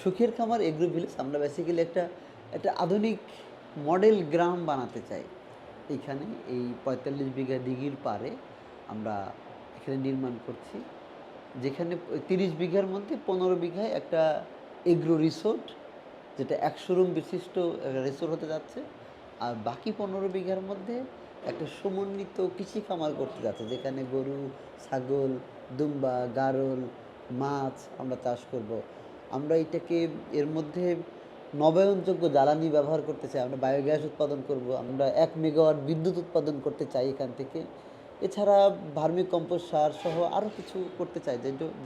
সুখের খামার agro village আমরা বেসিক্যালি একটা একটা আধুনিক মডেল গ্রাম বানাতে চাই। এইখানে এই ৪৫ বিঘা দিঘির পাড়ে আমরা এখানে নির্মাণ করছি। যেখানে ৩০ বিঘার মধ্যে ১৫ বিঘায় একটা এগ্রো রিসোর্ট, যেটা ১০০ রুম বিশিষ্ট রিসোর্ট হতে যাচ্ছে। আর বাকি ১৫ বিঘার মধ্যে একটা সমন্বিত কৃষি খামার করতে যাচ্ছে, যেখানে গরু, ছাগল, দুম্বা, গারল, মাছ আমরা চাষ করব। আমরা এটাকে এর মধ্যে নবায়নযোগ্য জ্বালানি ব্যবহার করতে চাই। আমরা বায়োগ্যাস উৎপাদন করব। আমরা ১ মেগাওয়াট বিদ্যুৎ উৎপাদন করতে চাই এখান থেকে। এছাড়া ভার্মি কম্পোস্ট সার সহ আরও কিছু করতে চাই,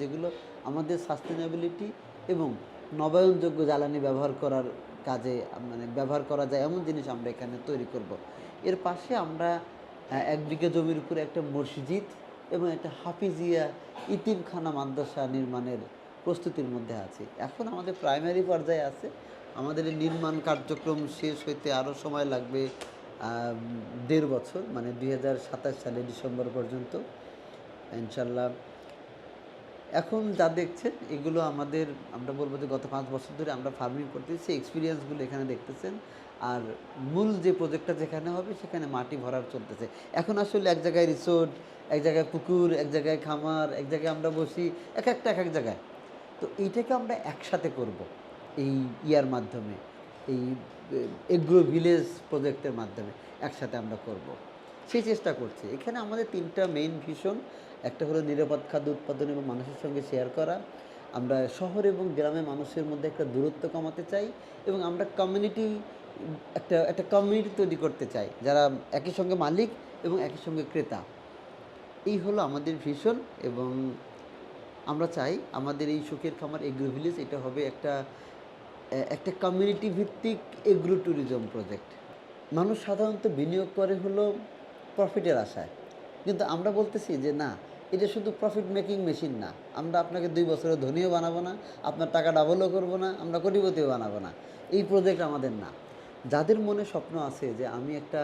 যেগুলো আমাদের সাস্টেনেবিলিটি এবং নবায়নযোগ্য জ্বালানি ব্যবহার করার কাজে মানে ব্যবহার করা যায় এমন জিনিস আমরা এখানে তৈরি করব। এর পাশে আমরা ১ বিঘা জমির উপরে একটা মসজিদ এবং একটা হাফিজিয়া ইতিমখানা মাদ্রাসা নির্মাণের প্রস্তুতির মধ্যে আছি। এখন আমাদের প্রাইমারি পর্যায়ে আছে। আমাদের এই নির্মাণ কার্যক্রম শেষ হইতে আরও সময় লাগবে ১.৫ বছর, মানে ২০২৭ সালের ডিসেম্বর পর্যন্ত ইনশাল্লাহ। এখন যা দেখছেন এগুলো আমাদের, আমরা বলবো যে গত ৫ বছর ধরে আমরা ফার্মিং করতেছি, এক্সপিরিয়েন্সগুলো এখানে দেখতেছেন। আর মূল যে প্রজেক্টটা যেখানে হবে সেখানে মাটি ভরার চলতেছে। এখন আসলে এক জায়গায় রিসোর্ট, এক জায়গায় পুকুর, এক জায়গায় খামার, এক জায়গায় আমরা বসি, এক এক জায়গায়। তো এইটাকে আমরা একসাথে করব এই ইয়ার মাধ্যমে, এই এগ্রো ভিলেজ প্রজেক্টের মাধ্যমে একসাথে আমরা করব, সেই চেষ্টা করছি। এখানে আমাদের ৩টা মেইন ভিশন। একটা হলো নিরাপদ খাদ্য উৎপাদন এবং মানুষের সঙ্গে শেয়ার করা। আমরা শহর এবং গ্রামের মানুষের মধ্যে একটা দূরত্ব কমাতে চাই এবং আমরা কমিউনিটি, একটা কমিউনিটি তৈরি করতে চাই, যারা একই সঙ্গে মালিক এবং একই সঙ্গে ক্রেতা। এই হলো আমাদের ভিশন। এবং আমরা চাই আমাদের এই সুখের খামার এগ্রো ভিলেজ এটা হবে একটা কমিউনিটি ভিত্তিক এগ্রো ট্যুরিজম প্রজেক্ট। মানুষ সাধারণত বিনিয়োগ করে হলো প্রফিটের আশায়, কিন্তু আমরা বলতেছি যে না, এটা শুধু প্রফিট মেকিং মেশিন না। আমরা আপনাকে ২ বছরে ধনীও বানাবো না, আপনার টাকা ডাবলও করবো না, আমরা কোটিপতিও বানাবো না। এই প্রজেক্ট আমাদের না। যাদের মনে স্বপ্ন আছে যে আমি একটা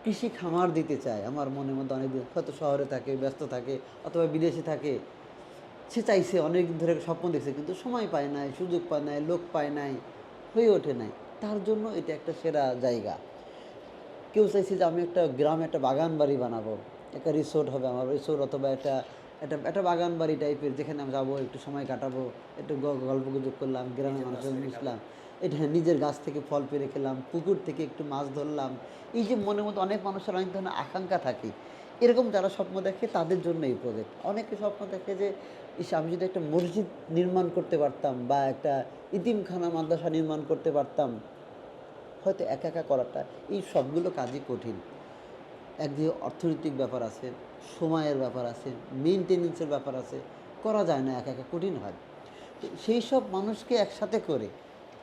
কৃষি খামার দিতে চাই, আমার মনের মধ্যে অনেক দিন, হয়তো শহরে থাকে, ব্যস্ত থাকে, অথবা বিদেশে থাকে, সে চাইছে, অনেক দিন ধরে স্বপ্ন দেখছে, কিন্তু সময় পায় নাই, সুযোগ পায় নাই, লোক পায় নাই, হয়ে ওঠে নাই। তার জন্য এটা একটা সেরা জায়গা। কেউ চাইছে যে আমি একটা গ্রামে একটা বাগান বাড়ি বানাবো, একটা রিসোর্ট হবে আমার রিসোর্ট, অথবা একটা একটা একটা বাগান বাড়ি টাইপের, যেখানে আমি যাবো, একটু সময় কাটাবো, একটু গল্প গুজব করলাম, গ্রামের মানুষের মিশলাম, এটা নিজের গাছ থেকে ফল পেড়ে খেলাম, পুকুর থেকে একটু মাছ ধরলাম। এই যে মনের মধ্যে অনেক মানুষের অনেক ধরনের আকাঙ্ক্ষা থাকে, এরকম যারা স্বপ্ন দেখে তাদের জন্য এই প্রজেক্ট। অনেকে স্বপ্ন দেখে যে আমি যদি একটা মসজিদ নির্মাণ করতে পারতাম বা একটা ইতিমখানা মাদ্রাসা নির্মাণ করতে পারতাম। হয়তো একা একা করাটা, এই সবগুলো কাজই কঠিন। একদিকে অর্থনৈতিক ব্যাপার আছে, সময়ের ব্যাপার আছে, মেনটেনেন্সের ব্যাপার আছে, করা যায় না, একা একা কঠিন হয়। তো সেই সব মানুষকে একসাথে করে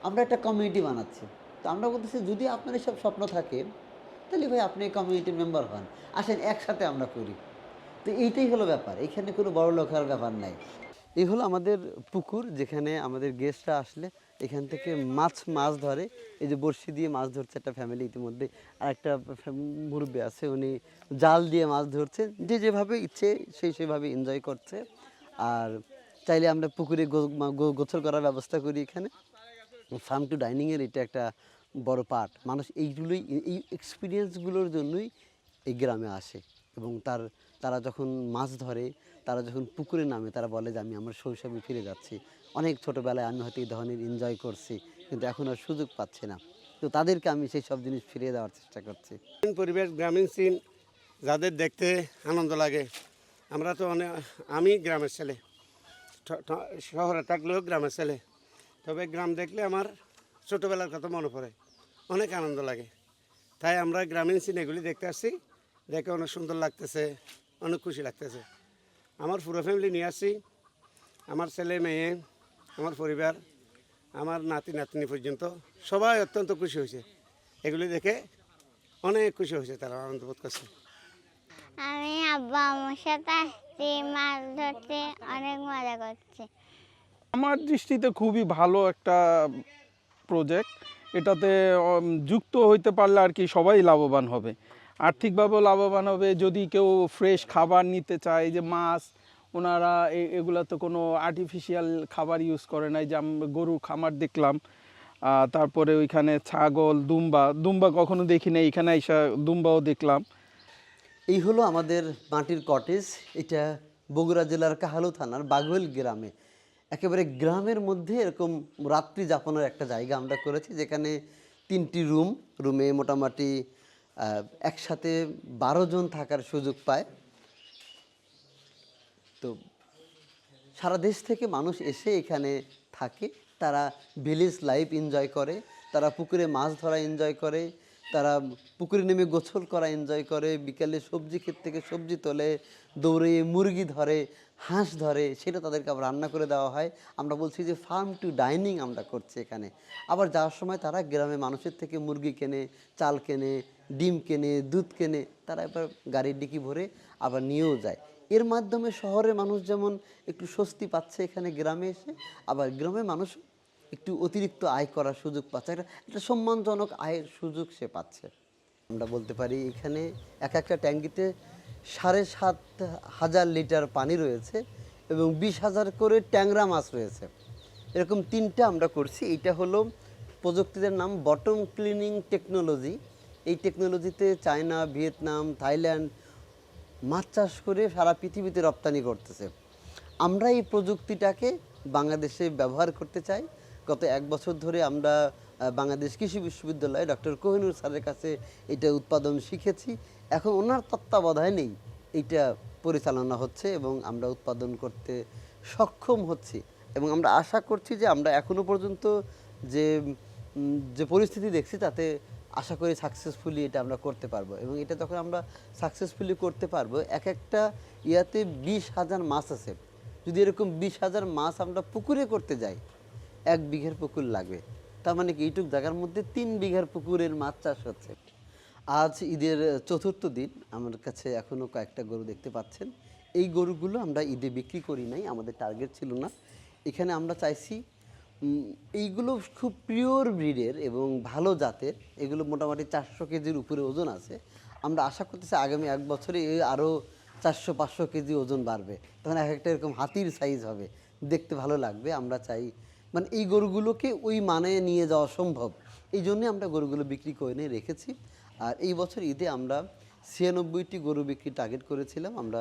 আমরা একটা কমিউনিটি বানাচ্ছি। তো আমরা বলতেছি, যদি আপনার এসব স্বপ্ন থাকে তাহলে ভাই আপনি কমিউনিটির মেম্বার হন, আসেন একসাথে আমরা করি। তো এইটাই হলো ব্যাপার, এখানে কোনো বড় লোক হওয়ার ব্যাপার নাই। এই হলো আমাদের পুকুর, যেখানে আমাদের গেস্টরা আসলে এখান থেকে মাছ ধরে। এই যে বড়শি দিয়ে মাছ ধরছে একটা ফ্যামিলি ইতিমধ্যে, আর একটা মুরব্বী আছে, উনি জাল দিয়ে মাছ ধরছে। যে যেভাবে ইচ্ছে সেভাবে এনজয় করছে। আর চাইলে আমরা পুকুরে গোসল করার ব্যবস্থা করি এখানে। ফার্ম টু ডাইনিংয়ের এটা একটা বড় পার্ট। মানুষ এই এক্সপিরিয়েন্সগুলোর জন্যই এই গ্রামে আসে। এবং তারা যখন মাছ ধরে, তারা যখন পুকুরে নামে, তারা বলে যে আমি আমার শৈশবে ফিরে যাচ্ছি। অনেক ছোটোবেলায় আমি হয়তো এই ধরনের এনজয় করছি, কিন্তু এখন আর সুযোগ পাচ্ছি না। তো তাদেরকে আমি সেই সব জিনিস ফিরিয়ে দেওয়ার চেষ্টা করছি। পরিবেশ, গ্রামীণ সিন যাদের দেখতে আনন্দ লাগে। আমরা তো আমি গ্রামের ছেলে, শহরে থাকলেও গ্রামের ছেলে। তবে গ্রাম দেখলে আমার ছোটোবেলার কথা মনে পড়ে, অনেক আনন্দ লাগে। তাই আমরা গ্রামীণ সিন এগুলি দেখতে আসছি, দেখে অনেক সুন্দর লাগতেছে, অনেক খুশি লাগতেছে। আমার পুরো ফ্যামিলি নিয়ে আসছি, আমার ছেলে মেয়ে, আমার পরিবার, আমার নাতি নাতনি পর্যন্ত সবাই অত্যন্ত খুশি হয়েছে। এগুলি দেখে অনেক খুশি হয়েছে, তারা আনন্দ বোধ করছে। আমি আব্বা আমার সাথে আসছি, মাছ ধরতে অনেক মজা করছে। আমার দৃষ্টিতে খুবই ভালো একটা প্রজেক্ট। এটাতে যুক্ত হইতে পারলে আর কি সবাই লাভবান হবে, আর্থিকভাবেও লাভবান হবে। যদি কেউ ফ্রেশ খাবার নিতে চায়, যে মাছ ওনারা এগুলাতে কোনো আর্টিফিশিয়াল খাবার ইউজ করে নাই, যে গরু খামার দেখলাম, তারপরে ওইখানে ছাগল, দুম্বা কখনো দেখি না, এখানে আইসা দুম্বাও দেখলাম। এই হলো আমাদের মাটির কটেজ। এটা বগুড়া জেলার কাহালু থানার বাঘোল গ্রামে, একেবারে গ্রামের মধ্যে এরকম রাত্রি যাপনের একটা জায়গা আমরা করেছি, যেখানে 3টি রুমে মোটামুটি একসাথে 12 জন থাকার সুযোগ পায়। তো সারা দেশ থেকে মানুষ এসে এখানে থাকে, তারা ভিলেজ লাইফ এনজয় করে, তারা পুকুরে মাছ ধরা এনজয় করে, তারা পুকুরে নেমে গোসল করা এনজয় করে, বিকালে সবজি ক্ষেত থেকে সবজি তোলে, দৌড়ে মুরগি ধরে, হাঁস ধরে, সেটা তাদেরকে আবার রান্না করে দেওয়া হয়। আমরা বলছি যে ফার্ম টু ডাইনিং আমরা করছি এখানে। আবার যাওয়ার সময় তারা গ্রামে মানুষের থেকে মুরগি কেনে, চাল কেনে, ডিম কেনে, দুধ কেনে, তারা এবার গাড়ির ডিকি ভরে আবার নিয়েও যায়। এর মাধ্যমে শহরের মানুষ যেমন একটু স্বস্তি পাচ্ছে এখানে গ্রামে এসে, আবার গ্রামের মানুষ একটু অতিরিক্ত আয় করার সুযোগ পাচ্ছে, একটা সম্মানজনক আয়ের সুযোগ সে পাচ্ছে। আমরা বলতে পারি এখানে একটা ট্যাঙ্কিতে 7,500 লিটার পানি রয়েছে এবং 20,000 করে ট্যাংরা মাছ রয়েছে। এরকম 3টা আমরা করছি। এইটা হলো প্রযুক্তিদের নাম বটম ক্লিনিং টেকনোলজি। এই টেকনোলজিতে চায়না, ভিয়েতনাম, থাইল্যান্ড মাছ চাষ করে সারা পৃথিবীতে রপ্তানি করতেছে। আমরা এই প্রযুক্তিটাকে বাংলাদেশে ব্যবহার করতে চাই। গত 1 বছর ধরে আমরা বাংলাদেশ কৃষি বিশ্ববিদ্যালয়ে ডক্টর কোহিনুর স্যারের কাছে এটা উৎপাদন শিখেছি। এখন ওনার তত্ত্বাবধানেই এইটা পরিচালনা হচ্ছে এবং আমরা উৎপাদন করতে সক্ষম হচ্ছি, এবং আমরা আশা করছি যে আমরা এখনো পর্যন্ত যে পরিস্থিতি দেখছি তাতে আশা করি সাকসেসফুলি এটা আমরা করতে পারবো। এবং এটা যখন আমরা সাকসেসফুলি করতে পারবো, একটা ইয়াতে 20,000 মাছ আছে। যদি এরকম 20,000 মাছ আমরা পুকুরে করতে যাই, 1 বিঘার পুকুর লাগবে। তার মানে কি এইটুক জায়গার মধ্যে 3 বিঘার পুকুরের মাছ চাষ হচ্ছে। আজ ঈদের 4র্থ দিন, আমার কাছে এখনও কয়েকটা গরু দেখতে পাচ্ছেন। এই গরুগুলো আমরা ঈদে বিক্রি করি নাই, আমাদের টার্গেট ছিল না। এখানে আমরা চাইছি এইগুলো খুব পিওর ব্রিডের এবং ভালো জাতের, এগুলো মোটামুটি 400 কেজির উপরে ওজন আছে। আমরা আশা করতেছি আগামী 1 বছরে আরও 400-500 কেজি ওজন বাড়বে, তখন একটা এরকম হাতির সাইজ হবে, দেখতে ভালো লাগবে। আমরা চাই মানে এই গরুগুলোকে ওই মানে নিয়ে যাওয়া সম্ভব, এই জন্যে আমরা গরুগুলো বিক্রি করে নিয়ে রেখেছি। আর এই বছর ঈদে আমরা 96টি গরু বিক্রি টার্গেট করেছিলাম। আমরা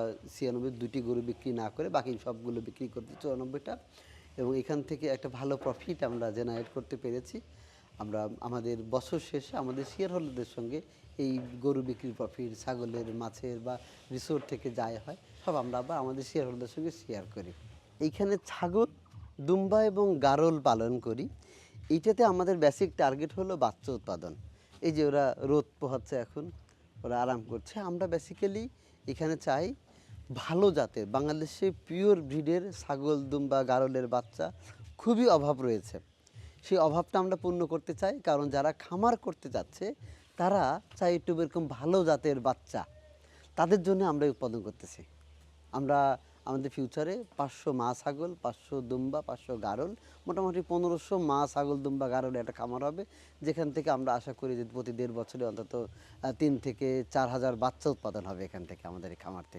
2টি গরু বিক্রি না করে বাকি সবগুলো বিক্রি করতে 94টা, এবং এখান থেকে একটা ভালো প্রফিট আমরা জেনারেট করতে পেরেছি। আমরা আমাদের বছর শেষে আমাদের শেয়ার হোল্ডারদের সঙ্গে এই গরু বিক্রির প্রফিট, ছাগলের, মাছের বা রিসোর্ট থেকে যায় হয়, সব আমরা আবার আমাদের শেয়ার হোল্ডারদের সঙ্গে শেয়ার করি। এইখানে ছাগল, দুম্বা এবং গারল পালন করি। এইটাতে আমাদের বেসিক টার্গেট হলো বাচ্চা উৎপাদন। এই যে ওরা রোদ পোহাচ্ছে, এখন ওরা আরাম করছে। আমরা বেসিক্যালি এখানে চাই ভালো জাতের, বাংলাদেশে পিওর ব্রিডের ছাগল, দুম্বা, গারলের বাচ্চা খুবই অভাব রয়েছে। সেই অভাবটা আমরা পূর্ণ করতে চাই, কারণ যারা খামার করতে যাচ্ছে তারা চাই একটু এরকম ভালো জাতের বাচ্চা, তাদের জন্য আমরা উৎপাদন করতেছি। আমরা আমাদের ফিউচারে 500 মা ছাগল, 500 দুম্বা, 500 গারল, মোটামুটি 1500 মা ছাগল, দুম্বা, গারলের একটা খামার হবে, যেখান থেকে আমরা আশা করি যে প্রতি 1.5 বছরে অন্তত 3 থেকে 4 হাজার বাচ্চা উৎপাদন হবে এখান থেকে, আমাদের এই খামার থেকে।